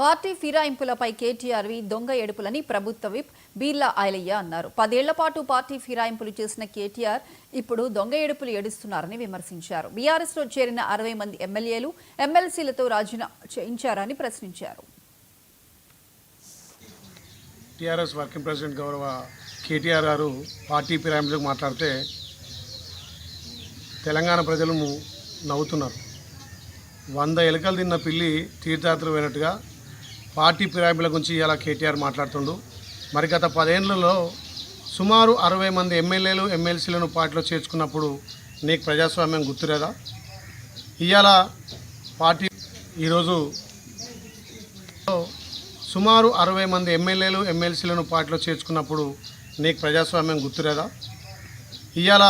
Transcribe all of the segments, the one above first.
Party ఫిరాయింపులపై కేటీఆర్వి దొంగ ఎడుపులని ప్రభుత్వ whip Birla Ailayya అన్నారు. 10 ఏళ్ల పాటు పార్టీ ఫిరాయింపులు చేసిన కేటీఆర్ ఇప్పుడు దొంగ ఎడుపులు ఏడుస్తున్నారని విమర్శించారు. బీఆర్ఎస్లో చేరిన 60 మంది ఎమ్మెల్యేలు ఎమ్మెల్సీలతో రాజీనామా చేయించారని ప్రశ్నించారు. టీఆర్ఎస్ వర్కింగ్ ప్రెసిడెంట్ గౌరవ కేటీఆర్ గారు పార్టీ ఫిరాయింపులకు మాట్లాడితే తెలంగాణ ప్రజలు నవ్వుతున్నారు. 100 ఎలుకలు తిన్న పిల్లి తీర్థయాత్ర పోయినట్టుగా పార్టీ ఫిరాయింపుల గురించి ఇలా కేటీఆర్ మాట్లాడుతుండు. మరి గత 10 ఏళ్లలో సుమారు 60 మంది ఎమ్మెల్యేలు ఎమ్మెల్సీలను పార్టీలో చేర్చుకున్నప్పుడు నీకు ప్రజాస్వామ్యం గుర్తులేదా? ఇవాళ పార్టీ ఈరోజు సుమారు 60 మంది ఎమ్మెల్యేలు ఎమ్మెల్సీలను పార్టీలో చేర్చుకున్నప్పుడు నీకు ప్రజాస్వామ్యం గుర్తులేదా? ఇవాళ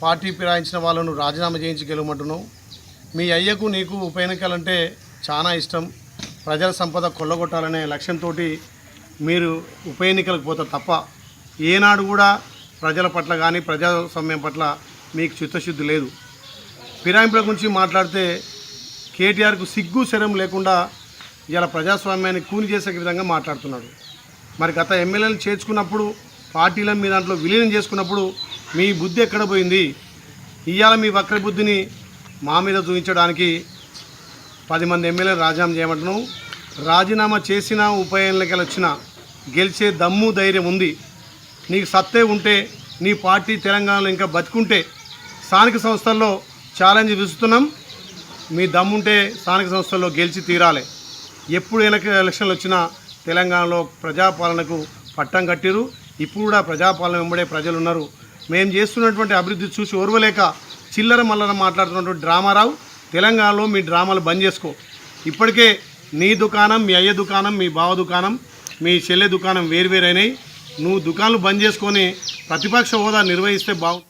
పార్టీ ఫిరాయించిన వాళ్ళను రాజీనామా చేయించి గెలవమంటున్నావు. మీ అయ్యకు నీకు ఉప ఎన్నికలంటే చాలా ఇష్టం. ప్రజల సంపద కొల్లగొట్టాలనే లక్ష్యంతో మీరు ఉప ఎన్నికలకు పోతారు తప్ప ఏనాడు కూడా ప్రజల పట్ల కానీ ప్రజాస్వామ్యం పట్ల మీకు చిత్తశుద్ధి లేదు. ఫిరాయింపుల గురించి మాట్లాడితే కేటీఆర్కు సిగ్గు శరం లేకుండా ఇలా ప్రజాస్వామ్యాన్ని కూని చేసే విధంగా మాట్లాడుతున్నాడు. మరి గత ఎమ్మెల్యేలను చేర్చుకున్నప్పుడు పార్టీలను మీ దాంట్లో విలీనం చేసుకున్నప్పుడు మీ బుద్ధి ఎక్కడ పోయింది? ఇవాళ మీ వక్ర బుద్ధిని మా మీద చూపించడానికి 10 మంది ఎమ్మెల్యేలు రాజీనామా చేయమంటున్నావు. రాజీనామా చేసినా ఉప ఎన్నికలు వచ్చినా గెలిచే దమ్ము ధైర్యం ఉంది. నీకు సత్తే ఉంటే నీ పార్టీ తెలంగాణలో ఇంకా బతుకుంటే స్థానిక సంస్థల్లో ఛాలెంజ్ విసుస్తున్నాం. మీ దమ్ముంటే స్థానిక సంస్థల్లో గెలిచి తీరాలి. ఎప్పుడు ఎలక్షన్లు వచ్చినా తెలంగాణలో ప్రజాపాలనకు పట్టం కట్టిరు. ఇప్పుడు కూడా ప్రజాపాలన వెంబడే ప్రజలు ఉన్నారు. మేము చేస్తున్నటువంటి అభివృద్ధి చూసి ఓర్వలేక చిల్లర మల్లర మాట్లాడుతున్నటువంటి డ్రామారావు, తెలంగాణలో మీ డ్రామాలు బంద్ చేసుకో. ఇప్పటికే నీ దుకాణం, మీ అయ్య దుకాణం, మీ బావ దుకాణం, మీ చెల్లె దుకాణం వేరువేరైనాయి. నువ్వు దుకాణాలు బంద్ చేసుకొని ప్రతిపక్ష హోదా నిర్వహిస్తే బాగు.